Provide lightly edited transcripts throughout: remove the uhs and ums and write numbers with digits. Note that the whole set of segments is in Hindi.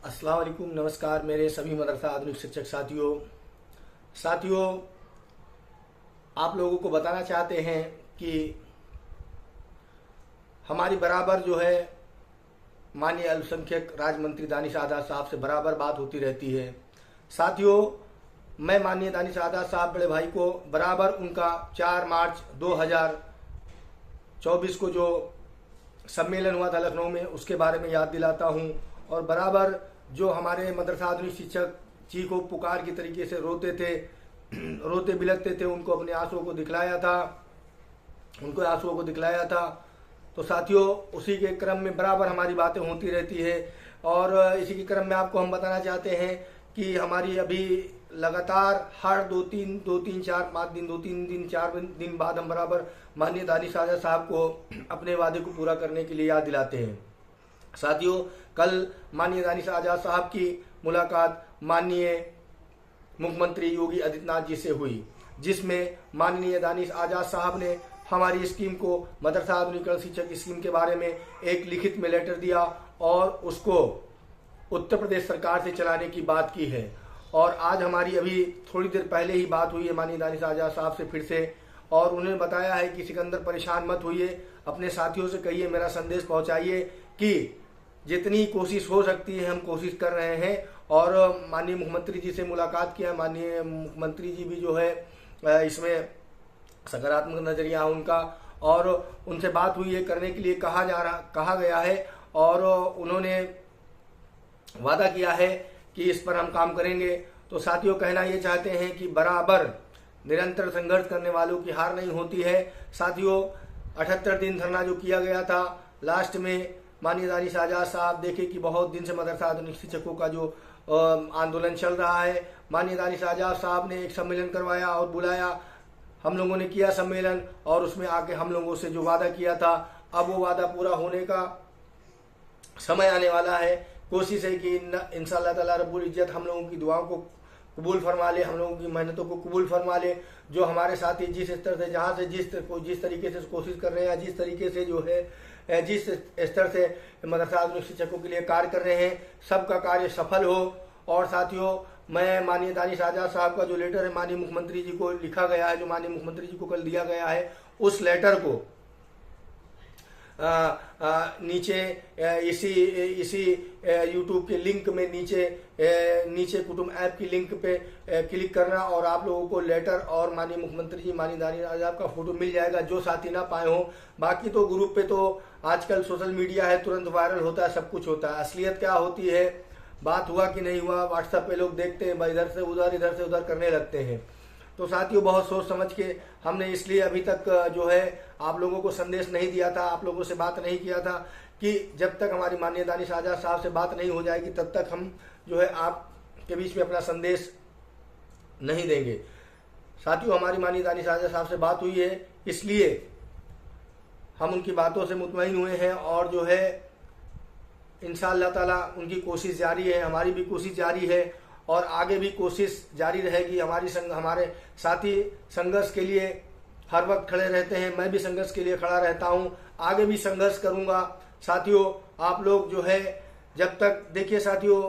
अस्सलाम वालेकुम, नमस्कार मेरे सभी मदरसा आधुनिक शिक्षक साथियों, आप लोगों को बताना चाहते हैं कि हमारी बराबर जो है माननीय अल्पसंख्यक राज्य मंत्री दानिश आज़ाद साहब से बराबर बात होती रहती है। साथियों, मैं माननीय दानिश आज़ाद साहब बड़े भाई को बराबर उनका 4 मार्च 2024 को जो सम्मेलन हुआ था लखनऊ में, उसके बारे में याद दिलाता हूं। और बराबर जो हमारे मदरसा आधुनिक शिक्षक जी को पुकार की तरीके से रोते बिलखते थे, उनको अपने आंसुओं को दिखलाया था। तो साथियों, उसी के क्रम में बराबर हमारी बातें होती रहती है। और इसी के क्रम में आपको हम बताना चाहते हैं कि हमारी अभी लगातार हर 4 दिन बाद हम बराबर माननीय दानिश आज़ाद साहब को अपने वादे को पूरा करने के लिए याद दिलाते हैं। साथियों, कल माननीय दानिश आज़ाद साहब की मुलाकात माननीय मुख्यमंत्री योगी आदित्यनाथ जी से हुई, जिसमें माननीय दानिश आज़ाद साहब ने हमारी स्कीम को, मदरसा आधुनिकीकरण शिक्षक स्कीम के बारे में एक लिखित में लेटर दिया और उसको उत्तर प्रदेश सरकार से चलाने की बात की है। और आज हमारी अभी थोड़ी देर पहले ही बात हुई है माननीय दानिश आज़ाद साहब से फिर से, और उन्होंने बताया है कि सिकंदर परेशान मत होइए, अपने साथियों से कहिए, मेरा संदेश पहुंचाइए कि जितनी कोशिश हो सकती है हम कोशिश कर रहे हैं। और माननीय मुख्यमंत्री जी से मुलाकात किया। माननीय मुख्यमंत्री जी भी जो है इसमें सकारात्मक नजरिया है उनका, और उनसे बात हुई है, करने के लिए कहा गया है, और उन्होंने वादा किया है कि इस पर हम काम करेंगे। तो साथियों, कहना ये चाहते हैं कि बराबर निरंतर संघर्ष करने वालों की हार नहीं होती है। साथियों, 78 दिन धरना जो किया गया था, लास्ट में माननीय दानिश आज़ाद साहब देखे कि बहुत दिन से मदरसा आधुनिक शिक्षकों का जो आंदोलन चल रहा है, माननीय दानिश आज़ाद साहब ने एक सम्मेलन करवाया और बुलाया। हम लोगों ने किया सम्मेलन, और उसमें आके हम लोगों से जो वादा किया था, अब वो वादा पूरा होने का समय आने वाला है। कोशिश है कि इंशाअल्लाह ताला रब्बुल इज्जत हम लोगों की दुआओं को कबूल फरमा ले, हम लोगों की मेहनतों को कबूल फरमा ले। जो हमारे साथी जिस स्तर से, जहाँ से जिस तरीके से कोशिश कर रहे हैं, जिस तरीके से जो है जिस स्तर से मदरसा आधुनिक शिक्षकों के लिए कार्य कर रहे हैं, सबका कार्य सफल हो। और साथियों, मैं माननीय दानिश आज़ाद साहब का जो लेटर है माननीय मुख्यमंत्री जी को लिखा गया है, जो माननीय मुख्यमंत्री जी को कल दिया गया है, उस लेटर को नीचे इसी यूट्यूब के लिंक में नीचे कुटुंब ऐप की लिंक पे क्लिक करना, और आप लोगों को लेटर और माननीय मुख्यमंत्री जी, माननीय दानिश आज़ाद का फोटो मिल जाएगा, जो साथी ना पाए हो। बाकी तो ग्रुप पे तो आजकल सोशल मीडिया है, तुरंत वायरल होता है, सब कुछ होता है। असलियत क्या होती है, बात हुआ कि नहीं हुआ, व्हाट्सएप पे लोग देखते हैं, इधर से उधर करने लगते हैं। तो साथियों, बहुत सोच समझ के हमने इसलिए अभी तक जो है आप लोगों को संदेश नहीं दिया था, आप लोगों से बात नहीं किया था कि जब तक हमारी माननीय दानिश आज़ाद साहब से बात नहीं हो जाएगी, तब तक हम जो है आपके बीच में अपना संदेश नहीं देंगे। साथियों, हमारी माननीय दानिश आज़ाद साहब से बात हुई है, इसलिए हम उनकी बातों से मुतमईन हुए हैं, और जो है इंशाअल्लाह ताला उनकी कोशिश जारी है, हमारी भी कोशिश जारी है, और आगे भी कोशिश जारी रहेगी। हमारे साथी संघर्ष के लिए हर वक्त खड़े रहते हैं, मैं भी संघर्ष के लिए खड़ा रहता हूं, आगे भी संघर्ष करूंगा। साथियों, आप लोग जो है जब तक, देखिए साथियों,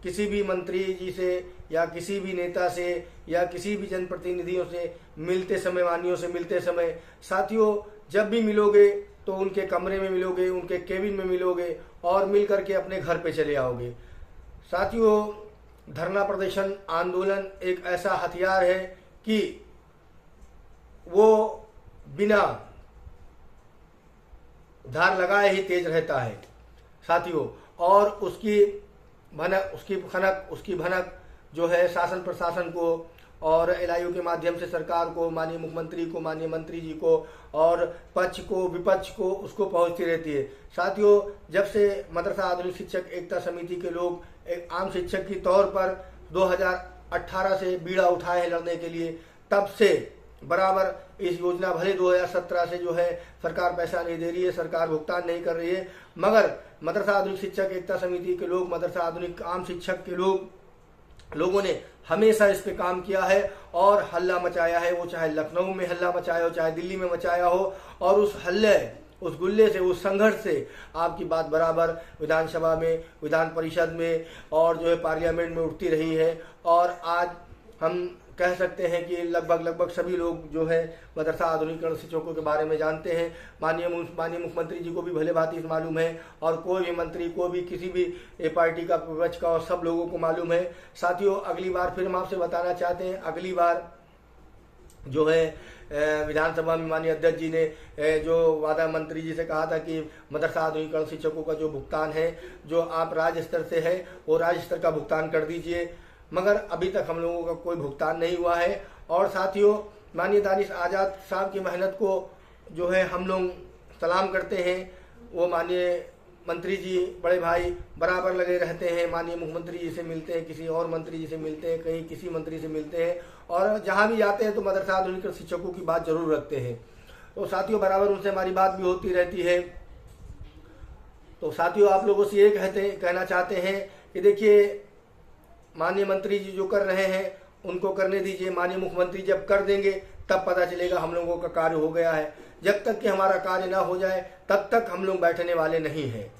किसी भी मंत्री जी से या किसी भी नेता से या किसी भी जनप्रतिनिधियों से मिलते समय, वानियों से मिलते समय, साथियों जब भी मिलोगे तो उनके कमरे में मिलोगे, उनके केबिन में मिलोगे, और मिल करके अपने घर पे चले आओगे। साथियों, धरना प्रदर्शन आंदोलन एक ऐसा हथियार है कि वो बिना धार लगाए ही तेज रहता है साथियों, और उसकी भनक जो है शासन प्रशासन को और एलआईयू के माध्यम से सरकार को, माननीय मुख्यमंत्री को, माननीय मंत्री जी को, और पक्ष को, विपक्ष को, उसको पहुंचती रहती है। साथियों, जब से मदरसा आधुनिक शिक्षक एकता समिति के लोग एक आम शिक्षक की तौर पर 2018 से बीड़ा उठाए हैं लड़ने के लिए, तब से बराबर इस योजना, भले 2017 से जो है सरकार पैसा नहीं दे रही है, सरकार भुगतान नहीं कर रही है, मगर मदरसा आधुनिक शिक्षक एकता समिति के लोग, मदरसा आधुनिक आम शिक्षक के लोगों ने हमेशा इस पे काम किया है और हल्ला मचाया है। वो चाहे लखनऊ में हल्ला मचाया हो, चाहे दिल्ली में मचाया हो, और उस गुल्ले से, उस संघर्ष से आपकी बात बराबर विधानसभा में, विधान परिषद में और जो है पार्लियामेंट में उठती रही है। और आज हम कह सकते हैं कि लगभग सभी लोग जो है मदरसा आधुनिकीकरण शिक्षकों के बारे में जानते हैं। माननीय मुख्यमंत्री जी को भी भले भांति मालूम है और कोई भी मंत्री, कोई भी किसी भी पार्टी का, विपक्ष का, और सब लोगों को मालूम है। साथियों, अगली बार फिर हम आपसे बताना चाहते हैं, अगली बार जो है विधानसभा में माननीय अध्यक्ष जी ने जो वादा मंत्री जी से कहा था कि मदरसा आधुनिकीकरण शिक्षकों का जो भुगतान है, जो आप राज्य स्तर से है, वो राज्य स्तर का भुगतान कर दीजिए, मगर अभी तक हम लोगों का कोई भुगतान नहीं हुआ है। और साथियों, माननीय दानिश आज़ाद साहब की मेहनत को जो है हम लोग सलाम करते हैं। वो माननीय मंत्री जी, बड़े भाई बराबर लगे रहते हैं, माननीय मुख्यमंत्री जी से मिलते हैं, किसी और मंत्री जी से मिलते हैं, कहीं किसी मंत्री से मिलते हैं, और जहां भी जाते हैं तो मदरसा आधुनिकीकरण शिक्षकों की बात जरूर रखते हैं। तो साथियों, बराबर उनसे हमारी बात भी होती रहती है। तो साथियों, आप लोगों से ये कहना चाहते हैं कि देखिए, माननीय मंत्री जी जो कर रहे हैं उनको करने दीजिए। माननीय मुख्यमंत्री जब कर देंगे तब पता चलेगा हम लोगों का कार्य हो गया है। जब तक कि हमारा कार्य ना हो जाए तब तक हम लोग बैठने वाले नहीं हैं।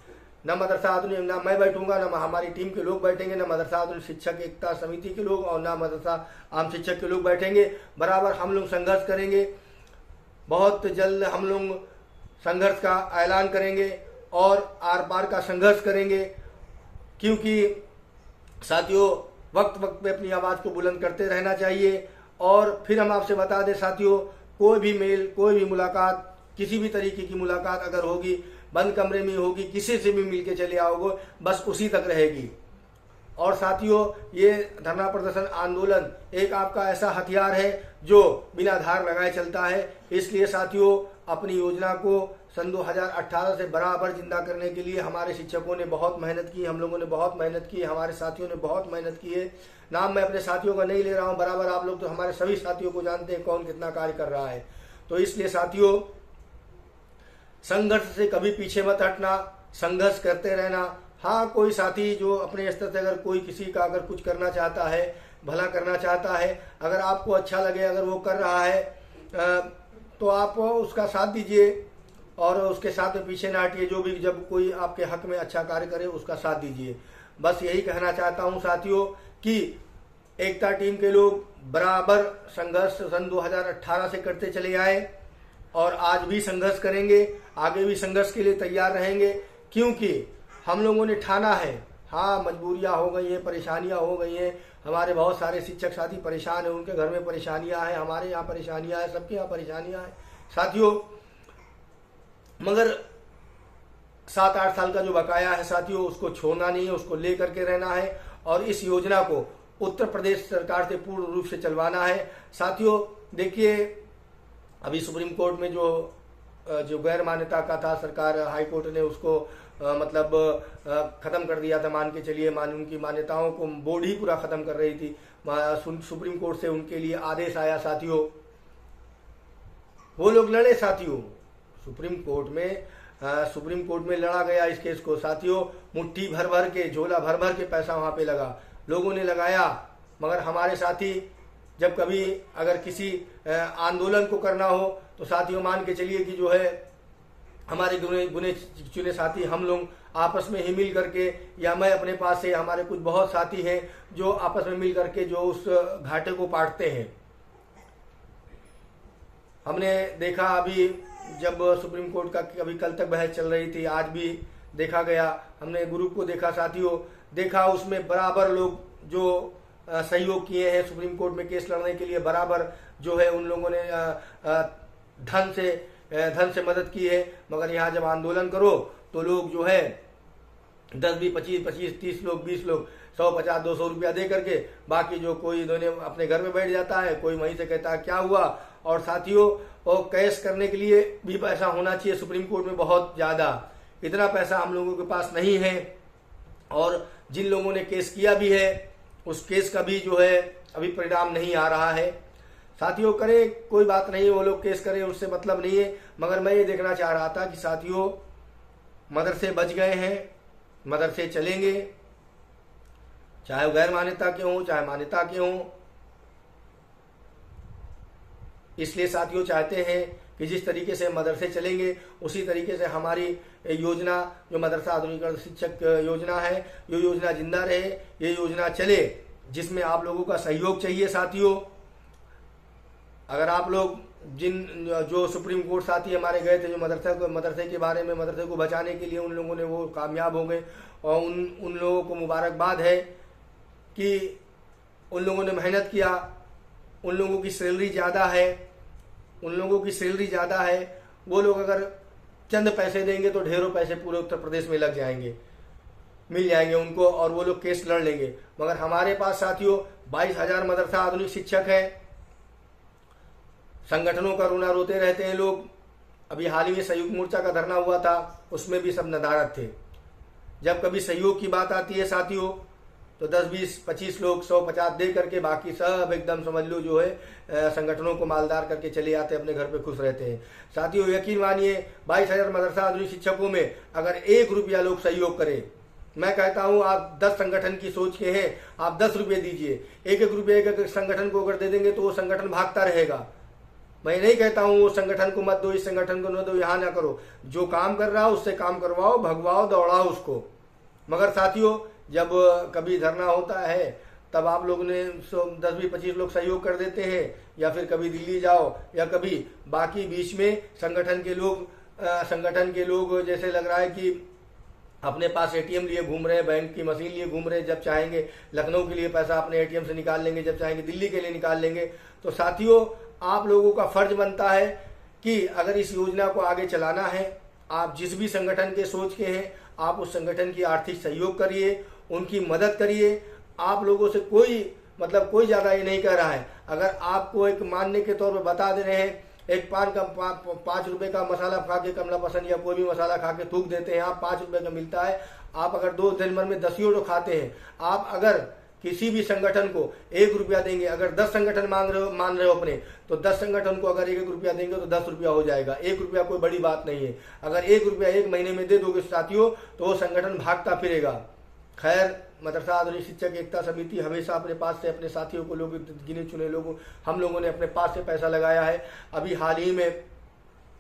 न मदरसा आधुनिक, ना मैं बैठूंगा, न हमारी टीम के लोग बैठेंगे, न मदरसा आधुनिक शिक्षक एकता समिति के लोग और न मदरसा आम शिक्षक के लोग बैठेंगे। बराबर हम लोग संघर्ष करेंगे। बहुत जल्द हम लोग संघर्ष का ऐलान करेंगे और आर पार का संघर्ष करेंगे, क्योंकि साथियों, वक्त पे अपनी आवाज़ को बुलंद करते रहना चाहिए। और फिर हम आपसे बता दें साथियों, कोई भी मेल, कोई भी मुलाकात, किसी भी तरीके की मुलाकात अगर होगी, बंद कमरे में होगी, किसी से भी मिल के चले आओगे, बस उसी तक रहेगी। और साथियों, ये धरना प्रदर्शन आंदोलन एक आपका ऐसा हथियार है जो बिना धार लगाए चलता है। इसलिए साथियों, अपनी योजना को सन 2018 से बराबर जिंदा करने के लिए हमारे शिक्षकों ने बहुत मेहनत की, हम लोगों ने बहुत मेहनत की, हमारे साथियों ने बहुत मेहनत की है। नाम मैं अपने साथियों का नहीं ले रहा हूं, बराबर आप लोग तो हमारे सभी साथियों को जानते हैं कौन कितना कार्य कर रहा है। तो इसलिए साथियों, संघर्ष से कभी पीछे मत हटना, संघर्ष करते रहना। हाँ, कोई साथी जो अपने स्तर से अगर कोई किसी का अगर कुछ करना चाहता है, भला करना चाहता है, अगर आपको अच्छा लगे, अगर वो कर रहा है तो आप उसका साथ दीजिए और उसके साथ में पीछे ना हटिए। जो भी जब कोई आपके हक में अच्छा कार्य करे उसका साथ दीजिए। बस यही कहना चाहता हूं साथियों कि एकता टीम के लोग बराबर संघर्ष सन 2018 से करते चले आए और आज भी संघर्ष करेंगे, आगे भी संघर्ष के लिए तैयार रहेंगे, क्योंकि हम लोगों ने ठाना है। हाँ, मजबूरियां हो गई हैं, परेशानियां हो गई हैं, हमारे बहुत सारे शिक्षक साथी परेशान हैं, उनके घर में परेशानियां हैं, हमारे यहाँ परेशानियां हैं, सबके यहाँ परेशानियां हैं साथियों। मगर 7-8 साल का जो बकाया है साथियों, उसको छोड़ना नहीं है, उसको ले करके रहना है और इस योजना को उत्तर प्रदेश सरकार से पूर्ण रूप से चलवाना है। साथियों देखिए, अभी सुप्रीम कोर्ट में जो गैर मान्यता का था, सरकार हाई कोर्ट ने उसको मतलब खत्म कर दिया था। मान के चलिए, उनकी मान्यताओं को बोर्ड ही पूरा खत्म कर रही थी। सुप्रीम कोर्ट से उनके लिए आदेश आया साथियों, वो लोग लड़े साथियों सुप्रीम कोर्ट में लड़ा गया इस केस को साथियों। मुट्ठी भर भर के, झोला भर भर के पैसा वहां पे लगा, लोगों ने लगाया। मगर हमारे साथी जब कभी अगर किसी आंदोलन को करना हो तो साथियों मान के चलिए कि जो है हमारे गुने चुने साथी हम लोग आपस में ही मिल करके, या मैं अपने पास से, हमारे कुछ बहुत साथी हैं जो आपस में मिल करके जो उस घाटे को पाटते हैं। हमने देखा अभी जब सुप्रीम कोर्ट का अभी कल तक बहस चल रही थी, आज भी देखा गया, हमने ग्रुप को देखा साथियों, देखा उसमें बराबर लोग जो सहयोग किए हैं सुप्रीम कोर्ट में केस लड़ने के लिए, बराबर जो है उन लोगों ने धन से मदद की है। मगर यहाँ जब आंदोलन करो तो लोग जो है 10 भी 25 30 लोग 20 लोग 100 50 200 रुपया दे करके, बाकी जो कोई दोनों अपने घर में बैठ जाता है, कोई वहीं से कहता है क्या हुआ। और साथियों, और केस करने के लिए भी पैसा होना चाहिए सुप्रीम कोर्ट में बहुत ज्यादा, इतना पैसा हम लोगों के पास नहीं है। और जिन लोगों ने केस किया भी है उस केस का भी जो है अभी परिणाम नहीं आ रहा है साथियों। करे कोई बात नहीं, वो लोग केस करें, उससे मतलब नहीं है। मगर मैं ये देखना चाह रहा था कि साथियों मदरसे बच गए हैं, मदरसे चलेंगे, चाहे वो गैर मान्यता के हों चाहे मान्यता के हों। इसलिए साथियों चाहते हैं कि जिस तरीके से मदरसे चलेंगे उसी तरीके से हमारी योजना जो मदरसा आधुनिकीकरण शिक्षक योजना है, ये योजना जिंदा रहे, ये योजना चले, जिसमें आप लोगों का सहयोग चाहिए साथियों। अगर आप लोग जो सुप्रीम कोर्ट साथी हमारे गए थे, जो मदरसे के बारे में, मदरसे को बचाने के लिए उन लोगों ने वो कामयाब हो गए, और उन लोगों को मुबारकबाद है कि उन लोगों ने मेहनत किया, उन लोगों की सैलरी ज़्यादा है, वो लोग अगर चंद पैसे देंगे तो ढेरों पैसे पूरे उत्तर प्रदेश में मिल जाएंगे उनको, और वो लोग केस लड़ लेंगे। मगर हमारे पास साथियों 22,000 मदरसा आधुनिक शिक्षक हैं। संगठनों का रोना रोते रहते हैं लोग। अभी हाल ही में संयुक्त मोर्चा का धरना हुआ था, उसमें भी सब नदारद थे। जब कभी सहयोग की बात आती है साथियों तो 10, 20, 25 लोग 150 दे करके बाकी सब एकदम समझ लो जो है संगठनों को मालदार करके चले आते हैं, अपने घर पे खुश रहते हैं। साथियों यकीन मानिए 22,000 मदरसा आधुनिक शिक्षकों में अगर 1 रुपया लोग सहयोग करें, मैं कहता हूं आप 10 संगठन की सोच के हैं, आप 10 रुपये दीजिए, 1-1 रुपये एक संगठन को अगर दे देंगे तो वो संगठन भागता रहेगा। मैं नहीं कहता हूं वो संगठन को मत दो, इस संगठन को न दो, यहाँ ना करो। जो काम कर रहा है उससे काम करवाओ, भगवाओ, दौड़ाओ उसको। मगर साथियों जब कभी धरना होता है तब आप लोगों ने 10, 20, 25 लोग सहयोग कर देते हैं, या फिर कभी दिल्ली जाओ, या कभी बाकी बीच में संगठन के लोग जैसे लग रहा है कि अपने पास एटीएम लिए घूम रहे हैं, बैंक की मशीन लिए घूम रहे हैं। जब चाहेंगे लखनऊ के लिए पैसा अपने एटीएम से निकाल लेंगे, जब चाहेंगे दिल्ली के लिए निकाल लेंगे। तो साथियों आप लोगों का फर्ज बनता है कि अगर इस योजना को आगे चलाना है, आप जिस भी संगठन के सोच के हैं, आप उस संगठन की आर्थिक सहयोग करिए, उनकी मदद करिए। आप लोगों से कोई ज्यादा ये नहीं कह रहा है। अगर आपको एक मानने के तौर पर बता दे रहे हैं, एक पान का 5 रुपए का मसाला खा के, कमला पसंद या कोई भी मसाला खा के थूक देते हैं, आप 5 रुपए का मिलता है, आप अगर 2 दिन भर में 10 ही खाते हैं, आप अगर किसी भी संगठन को 1 रुपया देंगे, अगर 10 संगठन मान रहे हो अपने, तो 10 संगठन को अगर 1-1 रुपया देंगे तो 10 रुपया हो जाएगा। 1 रुपया कोई बड़ी बात नहीं है। अगर 1 रुपया 1 महीने में दे दोगे साथियों तो वो संगठन भागता फिरेगा। खैर, मदरसा आधुनिक शिक्षक एकता समिति हमेशा अपने पास से अपने साथियों को, लोग गिने चुने लोगों, हम लोगों ने अपने पास से पैसा लगाया है। अभी हाल ही में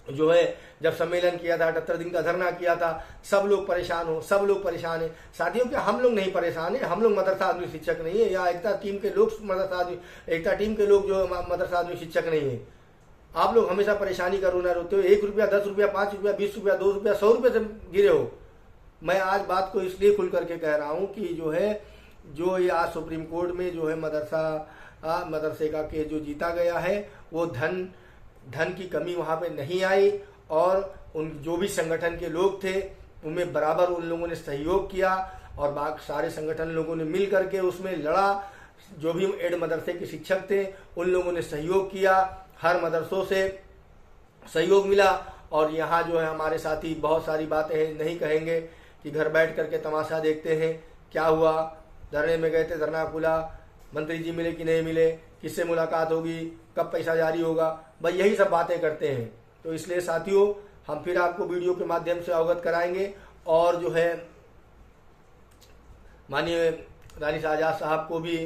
जो है जब सम्मेलन किया था, 78 दिन का धरना किया था, सब लोग परेशान है साथियों। क्या हम लोग नहीं परेशान है? हम लोग मदरसा आधुनिक शिक्षक नहीं है, या एकता टीम के लोग जो मदरसा आधुनिक शिक्षक नहीं है। आप लोग हमेशा परेशानी का रोना रोते हो। 1 रुपया, 10 रुपया, 5 रुपया, 20 रुपया, 2 रुपया, 100 रुपये से गिरे हो। मैं आज बात को इसलिए खुल करके कह रहा हूँ कि जो ये आज सुप्रीम कोर्ट में जो है मदरसे का केस जो जीता गया है, वो धन की कमी वहाँ पे नहीं आई, और उन जो भी संगठन के लोग थे उनमें बराबर उन लोगों ने सहयोग किया, और बाकी सारे संगठन लोगों ने मिल करके उसमें लड़ा। जो भी एड मदरसे के शिक्षक थे उन लोगों ने सहयोग किया, हर मदरसों से सहयोग मिला। और यहाँ जो है हमारे साथी बहुत सारी बातें नहीं कहेंगे कि घर बैठ करके तमाशा देखते हैं, क्या हुआ, धरने में गए थे, धरना खुला, मंत्री जी मिले कि नहीं मिले, किससे मुलाकात होगी, कब पैसा जारी होगा, भाई यही सब बातें करते हैं। तो इसलिए साथियों हम फिर आपको वीडियो के माध्यम से अवगत कराएंगे। और जो है माननीय दानिश आजाद साहब को भी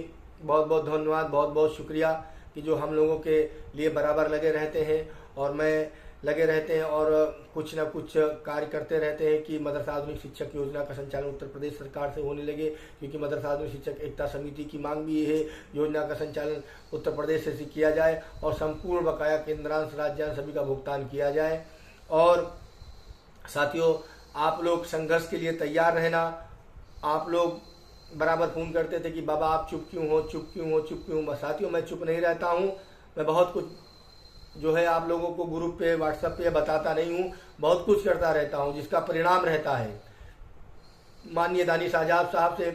बहुत बहुत धन्यवाद, बहुत बहुत शुक्रिया कि जो हम लोगों के लिए बराबर लगे रहते हैं, और मैं लगे रहते हैं और कुछ ना कुछ कार्य करते रहते हैं कि मदरसा आधुनिक शिक्षक योजना का संचालन उत्तर प्रदेश सरकार से होने लगे। क्योंकि मदरसा आधुनिक शिक्षक एकता समिति की मांग भी ये है, योजना का संचालन उत्तर प्रदेश से किया जाए और संपूर्ण बकाया केंद्रांश राज्यांश सभी का भुगतान किया जाए। और साथियों आप लोग संघर्ष के लिए तैयार रहना। आप लोग बराबर फोन करते थे कि बाबा आप चुप क्यों हो। साथियों मैं चुप नहीं रहता हूँ, मैं बहुत कुछ जो है आप लोगों को ग्रुप पे, व्हाट्सएप पे बताता नहीं हूँ, बहुत कुछ करता रहता हूँ जिसका परिणाम रहता है। माननीय दानिश आजाद साहब से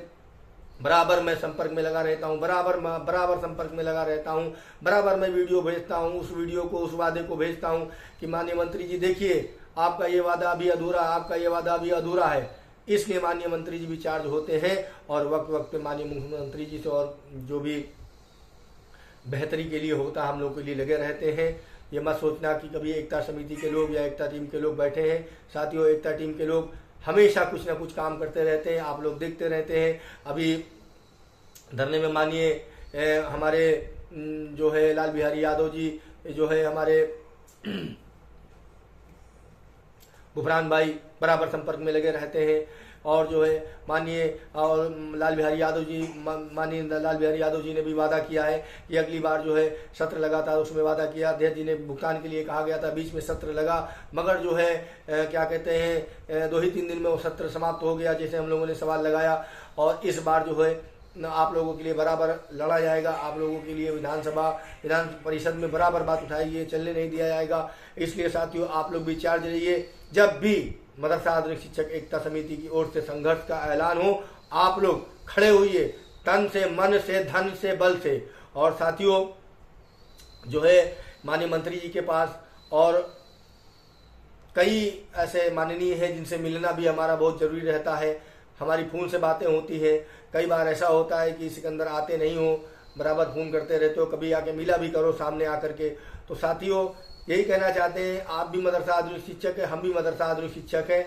बराबर मैं संपर्क में लगा रहता हूँ, बराबर संपर्क में लगा रहता हूँ, बराबर मैं वीडियो भेजता हूँ, उस वीडियो को, उस वादे को भेजता हूँ कि माननीय मंत्री जी देखिए आपका ये वादा अभी अधूरा है। इसलिए माननीय मंत्री जी भी चार्ज होते हैं और वक्त वक्त पे माननीय मुख्यमंत्री जी से और जो भी बेहतरी के लिए होता हम लोग के लिए लगे रहते हैं। ये मत सोचना कि कभी एकता समिति के लोग या एकता टीम के लोग बैठे हैं। साथियों एकता टीम के लोग हमेशा कुछ ना कुछ काम करते रहते हैं, आप लोग देखते रहते हैं। अभी धरने में माननीय हमारे जो है लाल बिहारी यादव जी जो है हमारे गुफरान भाई बराबर संपर्क में लगे रहते हैं। और जो है माननीय लाल बिहारी यादव जी, माननीय लाल बिहारी यादव जी ने भी वादा किया है कि अगली बार जो है सत्र लगातार, उसमें वादा किया। अध्यक्ष जी ने भुगतान के लिए कहा गया था, बीच में सत्र लगा, मगर जो है क्या कहते हैं 2 ही 3 दिन में वो सत्र समाप्त हो गया, जैसे हम लोगों ने सवाल लगाया। और इस बार जो है आप लोगों के लिए बराबर लड़ा जाएगा, आप लोगों के लिए विधान परिषद में बराबर बात उठाइए, चलने नहीं दिया जाएगा। इसलिए साथियों आप लोग भी चार्ज रहिए। जब भी मदरसा आधुनिक शिक्षक एकता समिति की ओर से संघर्ष का ऐलान हो, आप लोग खड़े होइए, तन से, मन से, धन से, बल से। और साथियों जो है माननीय मंत्री जी के पास और कई ऐसे माननीय हैं जिनसे मिलना भी हमारा बहुत जरूरी रहता है। हमारी फ़ोन से बातें होती है, कई बार ऐसा होता है कि सिकंदर आते नहीं हो, बराबर फ़ोन करते रहते हो, कभी आके मिला भी करो सामने आकर के। तो साथियों यही कहना चाहते हैं, आप भी मदरसा आधुनिक शिक्षक है, हम भी मदरसा आधुनिक शिक्षक है।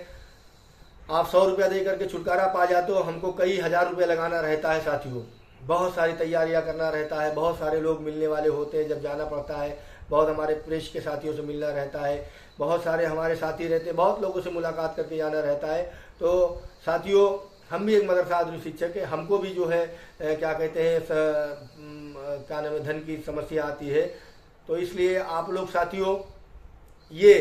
आप 100 रुपया दे करके छुटकारा पा जाते हो, हमको कई हज़ार रुपये लगाना रहता है साथियों। बहुत सारी तैयारियां करना रहता है, बहुत सारे लोग मिलने वाले होते हैं, जब जाना पड़ता है। बहुत हमारे प्रेस के साथियों से मिलना रहता है, बहुत सारे हमारे साथी रहते हैं, बहुत लोगों से मुलाकात करके जाना रहता है। तो साथियों हम भी एक मदरसा आधुनिक शिक्षक है, हमको भी जो है क्या कहते हैं क्या नाम है, धन की समस्या आती है। तो इसलिए आप लोग साथियों ये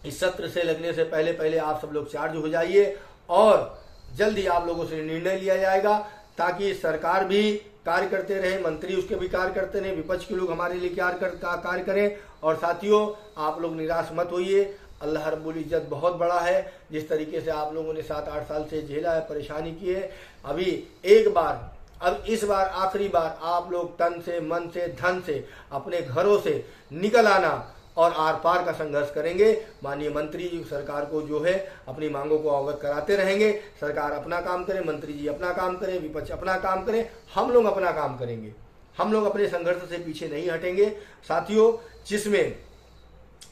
इस सत्र से लगने से पहले आप सब लोग चार्ज हो जाइए और जल्दी आप लोगों से निर्णय लिया जाएगा, ताकि सरकार भी कार्य करते रहे, मंत्री उसके भी कार्य करते रहे, विपक्ष के लोग हमारे लिए कार्य करें। और साथियों आप लोग निराश मत होइए, अल्लाह रब्बुल इज्जत बहुत बड़ा है। जिस तरीके से आप लोगों ने 7-8 साल से झेला है, परेशानी की है, अभी एक बार, अब इस बार आखिरी बार आप लोग तन से, मन से, धन से अपने घरों से निकल आना और आर पार का संघर्ष करेंगे। माननीय मंत्री जी सरकार को जो है अपनी मांगों को अवगत कराते रहेंगे। सरकार अपना काम करे, मंत्री जी अपना काम करें, विपक्ष अपना काम करे, हम लोग अपना काम करेंगे। हम लोग अपने संघर्ष से पीछे नहीं हटेंगे साथियों, जिसमें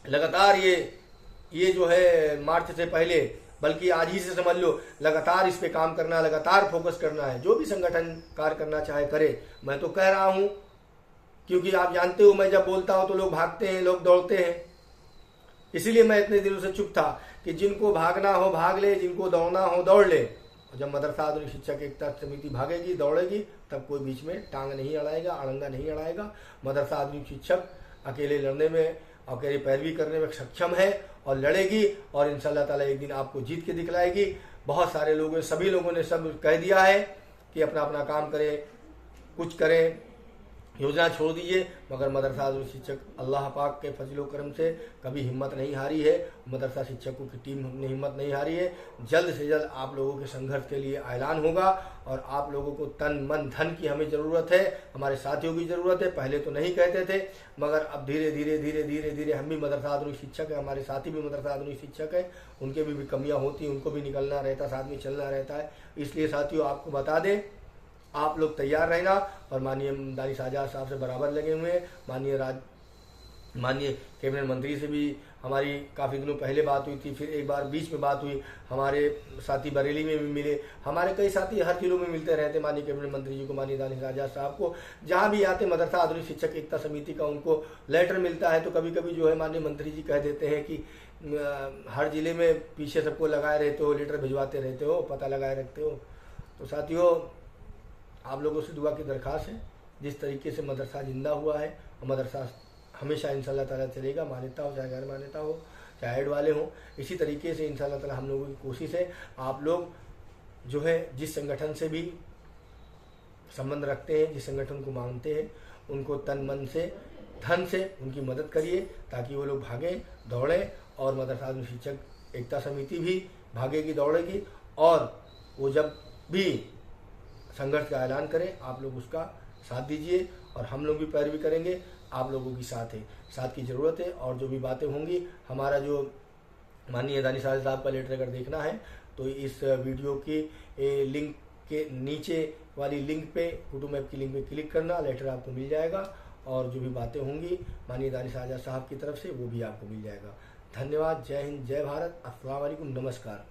लगातार ये जो है मार्च से पहले, बल्कि आज ही से समझ लो, लगातार इस पे काम करना, लगातार फोकस करना है। जो भी संगठन कार्य करना चाहे करे, मैं तो कह रहा हूं, क्योंकि आप जानते हो मैं जब बोलता हूं तो लोग भागते हैं, लोग दौड़ते हैं। इसीलिए मैं इतने दिनों से चुप था कि जिनको भागना हो भाग ले, जिनको दौड़ना हो दौड़ ले। जब मदरसा आधुनिक शिक्षक एकता समिति भागेगी, दौड़ेगी, तब कोई बीच में टांग नहीं अड़ाएगा, अड़ंगा नहीं अड़ाएगा। मदरसा आधुनिक शिक्षक अकेले लड़ने में, अकेले पैरवी करने में सक्षम है और लड़ेगी, और इंशाअल्लाह ताला एक दिन आपको जीत के दिखलाएगी। बहुत सारे लोगों, सभी लोगों ने सब कह दिया है कि अपना अपना काम करें, कुछ करें, योजना छोड़ दीजिए। मगर मदरसा आधुनिक शिक्षक अल्लाह पाक के फजलो करम से कभी हिम्मत नहीं हारी है। मदरसा शिक्षकों की टीम ने हिम्मत नहीं हारी है। जल्द से जल्द आप लोगों के संघर्ष के लिए ऐलान होगा, और आप लोगों को तन मन धन की हमें ज़रूरत है, हमारे साथियों की ज़रूरत है। पहले तो नहीं कहते थे, मगर अब धीरे धीरे हम भी मदरसा आधुनिक शिक्षक है, हमारे साथी भी मदरसा आधुनिक शिक्षक है, उनके भी कमियाँ होती हैं, उनको भी निकलना रहता है, साथ में चलना रहता है। इसलिए साथियों आपको बता दें, आप लोग तैयार रहना। और माननीय दानिश आजाद साहब से बराबर लगे हुए हैं। माननीय कैबिनेट मंत्री से भी हमारी काफ़ी दिनों पहले बात हुई थी, फिर एक बार बीच में बात हुई। हमारे साथी बरेली में भी मिले, हमारे कई साथी हर जिलों में मिलते रहते माननीय कैबिनेट मंत्री जी को, माननीय दानिश आजाद साहब को। जहाँ भी आते मदरसा आधुनिक शिक्षक एकता समिति का उनको लेटर मिलता है, तो कभी कभी जो है माननीय मंत्री जी कह देते हैं कि हर जिले में पीछे सबको लगाए रहते हो, लेटर भिजवाते रहते हो, पता लगाए रखते हो। तो साथियों आप लोगों से दुआ की दरख्वास्त है, जिस तरीके से मदरसा जिंदा हुआ है, और मदरसा हमेशा इंशाअल्लाह ताला चलेगा, मान्यता हो चाहे गैर मान्यता हो, चाहे ऐड वाले हों, इसी तरीके से इंशाअल्लाह ताला हम लोगों की कोशिश है। आप लोग जो है जिस संगठन से भी संबंध रखते हैं, जिस संगठन को मानते हैं, उनको तन मन से, धन से उनकी मदद करिए, ताकि वो लोग भागें, दौड़ें, और मदरसा आधुनिक शिक्षक एकता समिति भी भागेगी, दौड़ेगी, और वो जब भी संघर्ष का ऐलान करें, आप लोग उसका साथ दीजिए, और हम लोग भी पैरवी करेंगे। आप लोगों की साथ की ज़रूरत है। और जो भी बातें होंगी, हमारा जो माननीय दानिश आजाद साहब का लेटर अगर देखना है तो इस वीडियो की लिंक के नीचे वाली लिंक पे, कुटुंब ऐप की लिंक पे क्लिक करना, लेटर आपको मिल जाएगा। और जो भी बातें होंगी माननीय दानिश आजाद साहब की तरफ से, वो भी आपको मिल जाएगा। धन्यवाद। जय हिंद, जय भारत, अस्सलाम वालेकुम, नमस्कार।